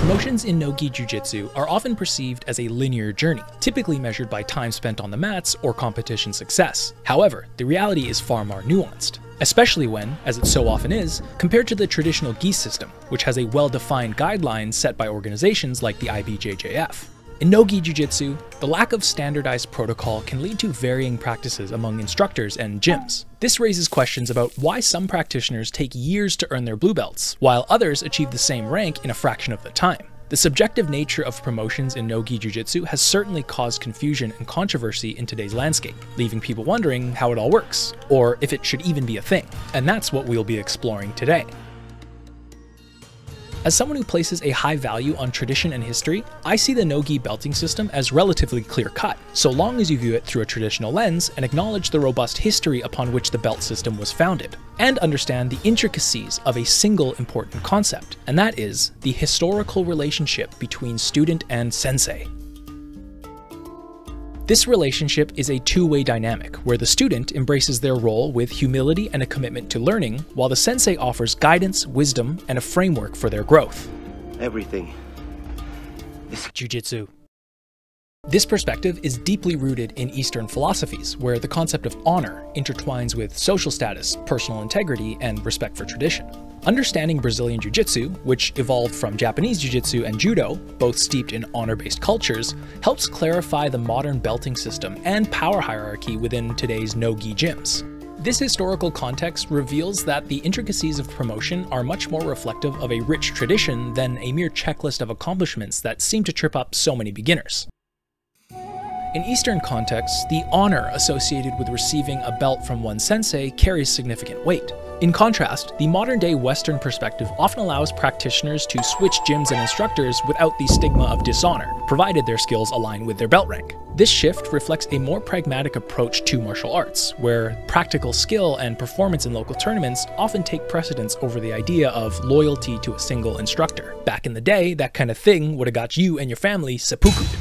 Promotions in No-Gi Jiu Jitsu are often perceived as a linear journey, typically measured by time spent on the mats or competition success. However, the reality is far more nuanced, especially when, as it so often is, compared to the traditional gi system, which has a well-defined guideline set by organizations like the IBJJF. In No-Gi Jiu Jitsu, the lack of standardized protocol can lead to varying practices among instructors and gyms. This raises questions about why some practitioners take years to earn their blue belts, while others achieve the same rank in a fraction of the time. The subjective nature of promotions in No-Gi Jiu Jitsu has certainly caused confusion and controversy in today's landscape, leaving people wondering how it all works, or if it should even be a thing. And that's what we'll be exploring today. As someone who places a high value on tradition and history, I see the no-gi belting system as relatively clear-cut, so long as you view it through a traditional lens and acknowledge the robust history upon which the belt system was founded, and understand the intricacies of a single important concept, and that is the historical relationship between student and sensei. This relationship is a two-way dynamic, where the student embraces their role with humility and a commitment to learning, while the sensei offers guidance, wisdom, and a framework for their growth. Everything is Jiu-Jitsu. This perspective is deeply rooted in Eastern philosophies, where the concept of honor intertwines with social status, personal integrity, and respect for tradition. Understanding Brazilian Jiu Jitsu, which evolved from Japanese Jiu Jitsu and Judo, both steeped in honor-based cultures, helps clarify the modern belting system and power hierarchy within today's no-gi gyms. This historical context reveals that the intricacies of promotion are much more reflective of a rich tradition than a mere checklist of accomplishments that seem to trip up so many beginners. In Eastern contexts, the honor associated with receiving a belt from one sensei carries significant weight. In contrast, the modern-day Western perspective often allows practitioners to switch gyms and instructors without the stigma of dishonor, provided their skills align with their belt rank. This shift reflects a more pragmatic approach to martial arts, where practical skill and performance in local tournaments often take precedence over the idea of loyalty to a single instructor. Back in the day, that kind of thing would have got you and your family seppuku'd.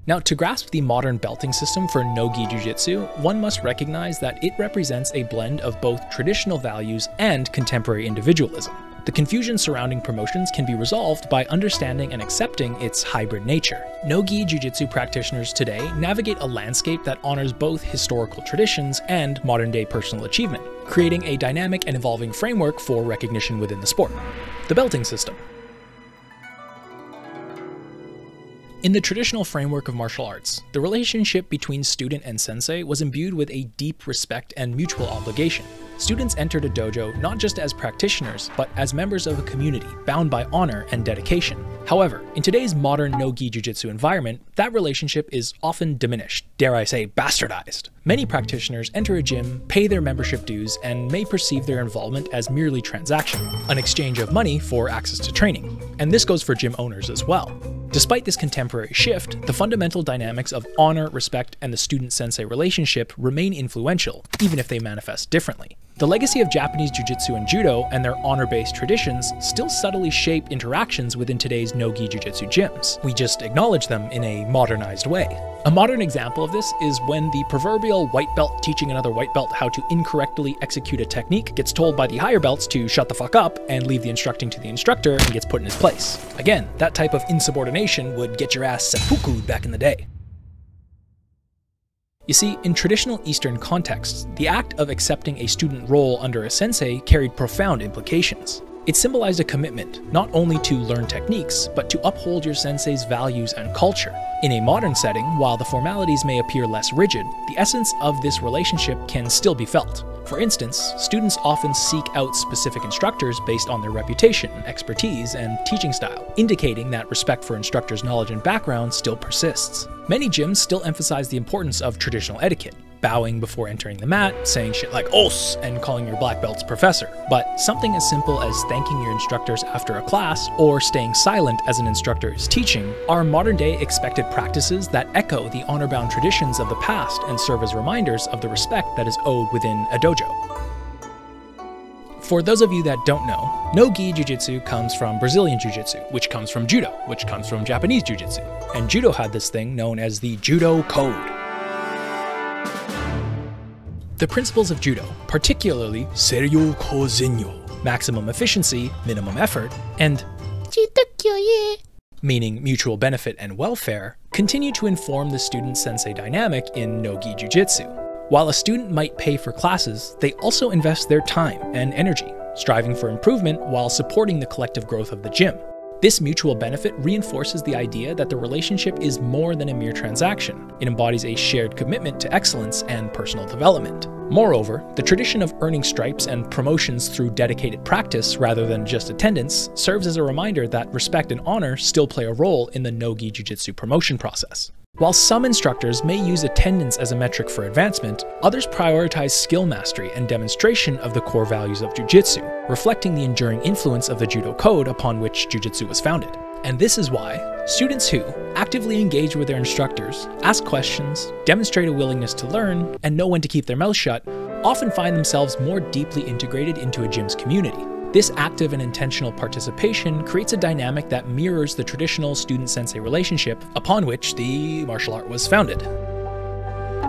Now, to grasp the modern belting system for no-gi jiu-jitsu, one must recognize that it represents a blend of both traditional values and contemporary individualism. The confusion surrounding promotions can be resolved by understanding and accepting its hybrid nature. No-gi jiu-jitsu practitioners today navigate a landscape that honors both historical traditions and modern-day personal achievement, creating a dynamic and evolving framework for recognition within the sport. The belting system. In the traditional framework of martial arts, the relationship between student and sensei was imbued with a deep respect and mutual obligation. Students entered a dojo not just as practitioners, but as members of a community bound by honor and dedication. However, in today's modern no-gi jiu-jitsu environment, that relationship is often diminished, dare I say bastardized. Many practitioners enter a gym, pay their membership dues, and may perceive their involvement as merely transactional, an exchange of money for access to training. And this goes for gym owners as well. Despite this contemporary shift, the fundamental dynamics of honor, respect, and the student-sensei relationship remain influential, even if they manifest differently. The legacy of Japanese Jiu-Jitsu and Judo and their honor-based traditions still subtly shape interactions within today's no-gi jiu-jitsu gyms. We just acknowledge them in a modernized way. A modern example of this is when the proverbial white belt teaching another white belt how to incorrectly execute a technique gets told by the higher belts to shut the fuck up and leave the instructing to the instructor and gets put in his place. Again, that type of insubordination would get your ass seppuku'd back in the day. You see, in traditional Eastern contexts, the act of accepting a student role under a sensei carried profound implications. It symbolized a commitment not only to learn techniques, but to uphold your sensei's values and culture. In a modern setting, while the formalities may appear less rigid, the essence of this relationship can still be felt. For instance, students often seek out specific instructors based on their reputation, expertise, and teaching style, indicating that respect for instructors' knowledge and background still persists. Many gyms still emphasize the importance of traditional etiquette, bowing before entering the mat, saying shit like "os," and calling your black belts professor. But something as simple as thanking your instructors after a class, or staying silent as an instructor is teaching, are modern-day expected practices that echo the honor-bound traditions of the past and serve as reminders of the respect that is owed within a dojo. For those of you that don't know, no-gi jiu-jitsu comes from Brazilian Jiu Jitsu, which comes from Judo, which comes from Japanese Jiu Jitsu. And Judo had this thing known as the Judo Code. The principles of Judo, particularly Seiryo Kozenyo, maximum efficiency, minimum effort, and meaning mutual benefit and welfare, continue to inform the student-sensei dynamic in No-Gi Jiu Jitsu. While a student might pay for classes, they also invest their time and energy, striving for improvement while supporting the collective growth of the gym. This mutual benefit reinforces the idea that the relationship is more than a mere transaction. It embodies a shared commitment to excellence and personal development. Moreover, the tradition of earning stripes and promotions through dedicated practice rather than just attendance serves as a reminder that respect and honor still play a role in the No-Gi Jiu Jitsu promotion process. While some instructors may use attendance as a metric for advancement, others prioritize skill mastery and demonstration of the core values of Jiu-Jitsu, reflecting the enduring influence of the Judo code upon which Jiu-Jitsu was founded. And this is why students who actively engage with their instructors, ask questions, demonstrate a willingness to learn, and know when to keep their mouth shut, often find themselves more deeply integrated into a gym's community. This active and intentional participation creates a dynamic that mirrors the traditional student-sensei relationship upon which the martial art was founded.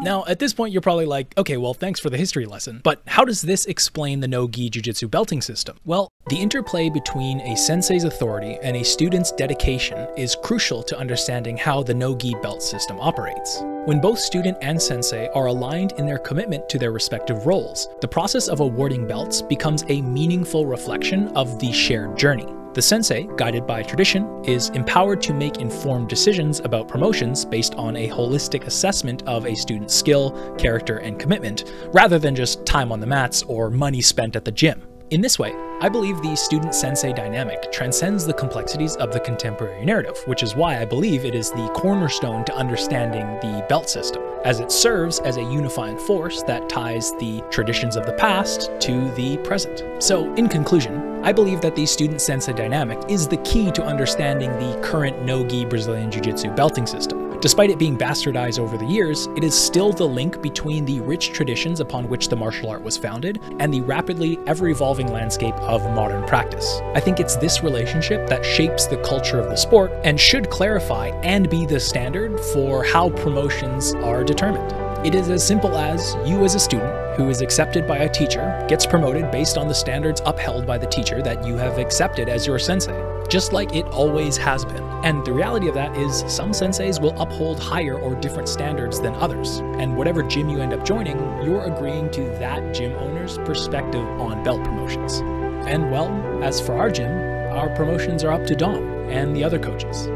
Now, at this point, you're probably like, okay, well, thanks for the history lesson, but how does this explain the No-Gi Jiu Jitsu belting system? Well, the interplay between a sensei's authority and a student's dedication is crucial to understanding how the No-Gi belt system operates. When both student and sensei are aligned in their commitment to their respective roles, the process of awarding belts becomes a meaningful reflection of the shared journey. The sensei, guided by tradition, is empowered to make informed decisions about promotions based on a holistic assessment of a student's skill, character, and commitment, rather than just time on the mats or money spent at the gym. In this way, I believe the student-sensei dynamic transcends the complexities of the contemporary narrative, which is why I believe it is the cornerstone to understanding the belt system, as it serves as a unifying force that ties the traditions of the past to the present. So, in conclusion, I believe that the student-sensei dynamic is the key to understanding the current No-Gi Brazilian Jiu Jitsu belting system. Despite it being bastardized over the years, it is still the link between the rich traditions upon which the martial art was founded and the rapidly ever-evolving landscape of modern practice. I think it's this relationship that shapes the culture of the sport and should clarify and be the standard for how promotions are determined. It is as simple as you as a student who is accepted by a teacher gets promoted based on the standards upheld by the teacher that you have accepted as your sensei, just like it always has been. And the reality of that is some senseis will uphold higher or different standards than others. And whatever gym you end up joining, you're agreeing to that gym owner's perspective on belt promotions. And well, as for our gym, our promotions are up to Dom and the other coaches.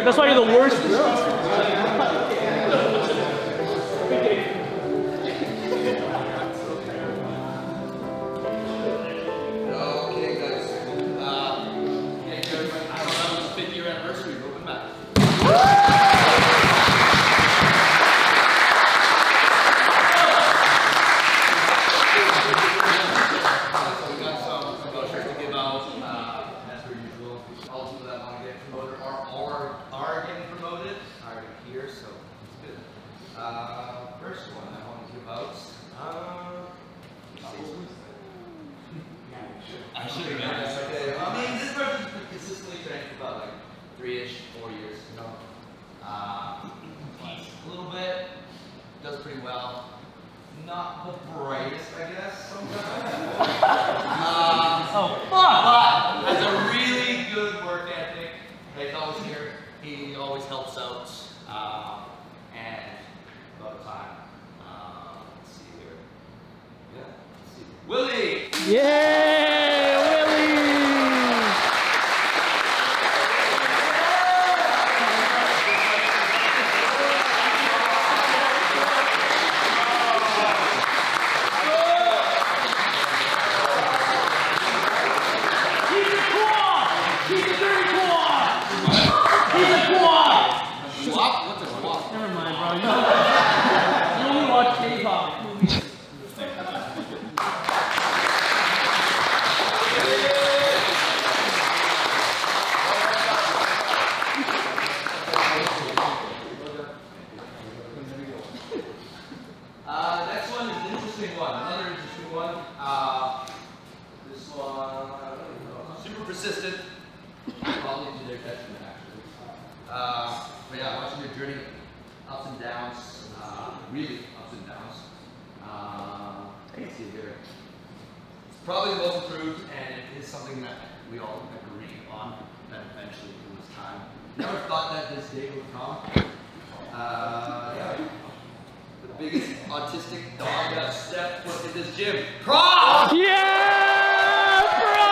That's why you're the worst. Okay, guys. Our 5th-year anniversary. Welcome back. So we got some brochures to give out. As per usual, all of that want to get promoted are getting promoted are here, so it's good. First one I want to give out. I should have known this. Okay. I mean, this person's been consistently training for about like 3-ish, 4 years. Competes a little bit, does pretty well. Not the brightest, I guess, sometimes. But has a really good work ethic. He's always here. He always helps out. And about time. Let's see here. Yeah, let's see. Willy! Yay, Willy! What's a quad? Never mind, bro. You only watch K-pop movies. Next one is an interesting one. Another interesting one. This one, I don't know. Super persistent. Probably into their detriment, actually. But yeah, watching your journey, ups and downs, really ups and downs. Let's see here. It's probably the most improved, and it is something that we all agree on that eventually it was time. Never thought that this day would come. Yeah. The biggest autistic dog that stepped foot in this gym. Prof! Yeah, Prof!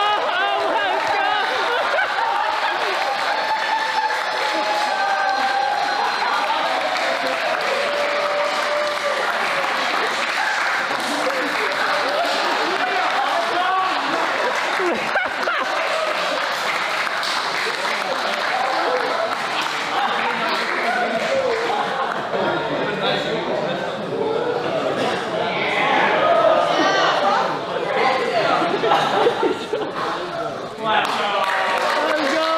Let's go!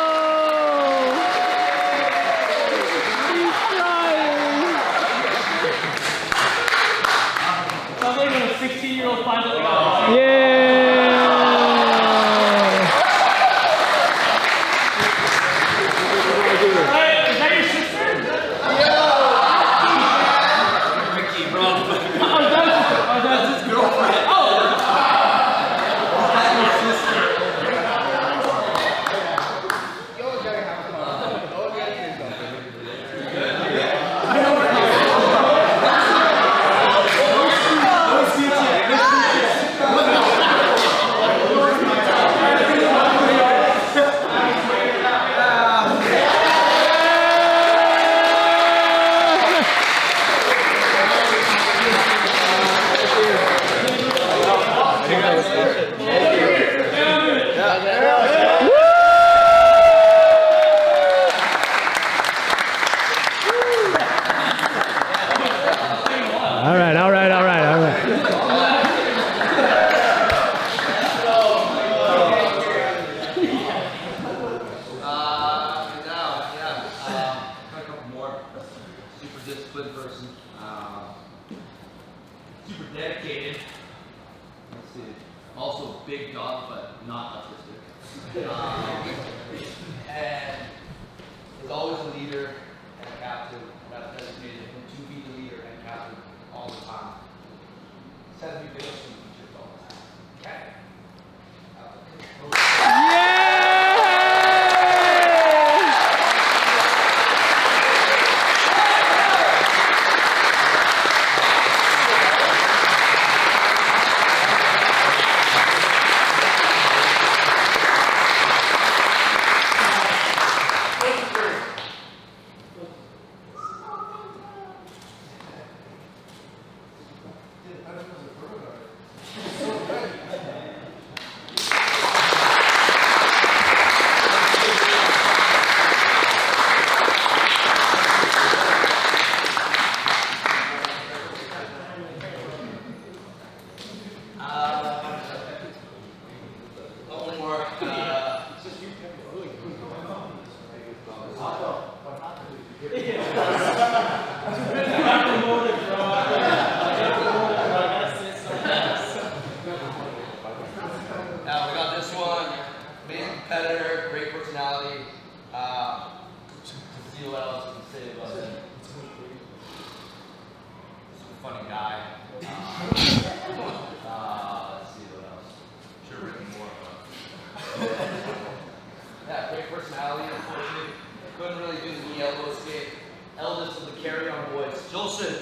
Joelson.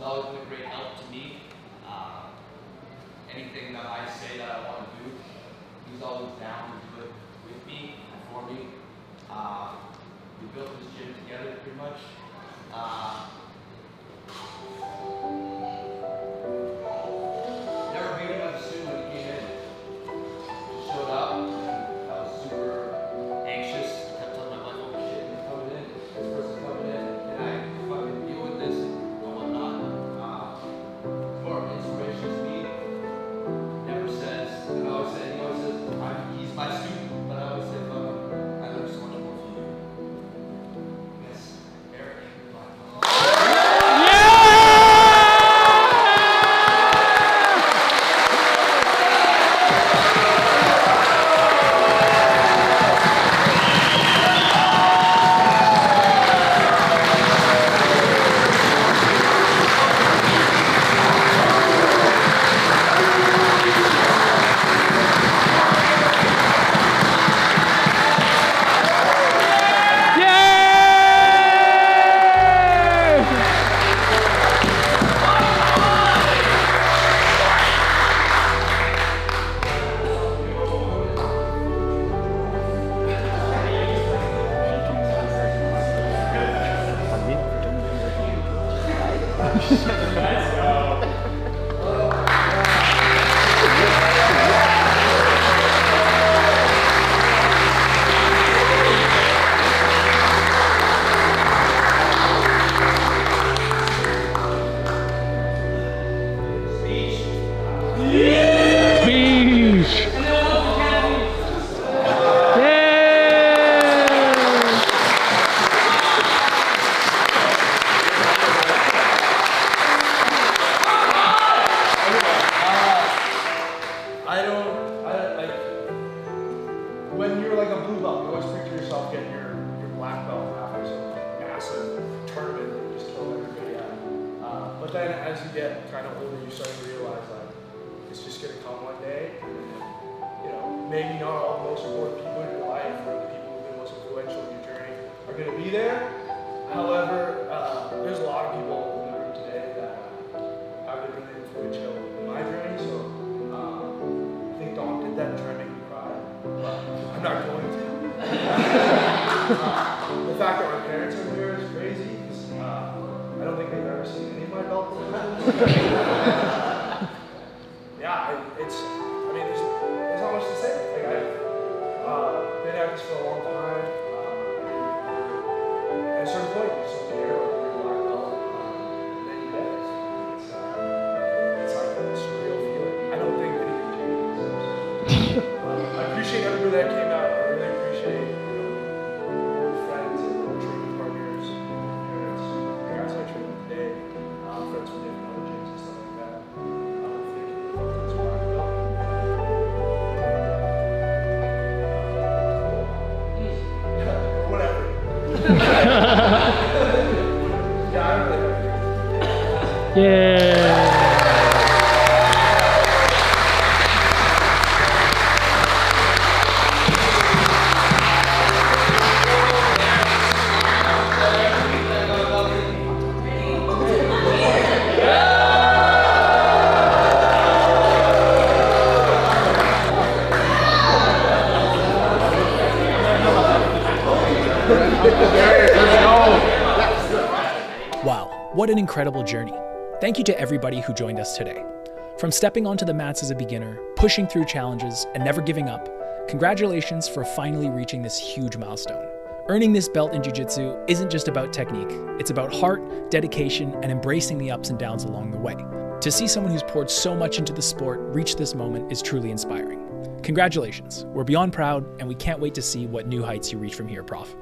always been a great help to me. Anything that I say that I want to do, he's always down to do it with me and for me. We built this gym together pretty much. Never beat him as a student when he came in. Just showed up. I was super anxious. Kept telling my wife, oh shit, he's coming in. This person's coming in. Can I fucking deal with this and whatnot? More inspiration to me. Never says, and he always says, he's my student, but I always say, fuck, I learned so much more from you. Yes, Eric. When you're like a blue belt, you always picture yourself getting your black belt after some massive tournament that you just kill everybody at. But then as you get kind of older, you start to realize like it's just gonna come one day. And, you know, maybe not all the most important people in your life or the people who've been most influential in your journey are gonna be there. However, there's a lot of people in the room today that have been really influential in my journey. So I think Dom did that and tried to make me cry. I'm not going to. The fact that my parents are here is crazy because I don't think they've ever seen any of my belt positions. Yeah, I mean, there's not much to say. Like, I've been at this for a long time. At a certain point, you just don't care about your black belt. And then you get it. It's like a surreal feeling. I don't think anything changes. I appreciate everybody that came out. I really appreciate, old friends and old training partners, parents, the guys I trained with today, friends from different other gyms and stuff like that. Thank you for this black belt. Whatever. Yeah, I really like it. Yeah. Wow, what an incredible journey. Thank you to everybody who joined us today. From stepping onto the mats as a beginner, pushing through challenges, and never giving up, congratulations for finally reaching this huge milestone. Earning this belt in jiu-jitsu isn't just about technique, it's about heart, dedication, and embracing the ups and downs along the way. To see someone who's poured so much into the sport reach this moment is truly inspiring. Congratulations, we're beyond proud, and we can't wait to see what new heights you reach from here, Prof.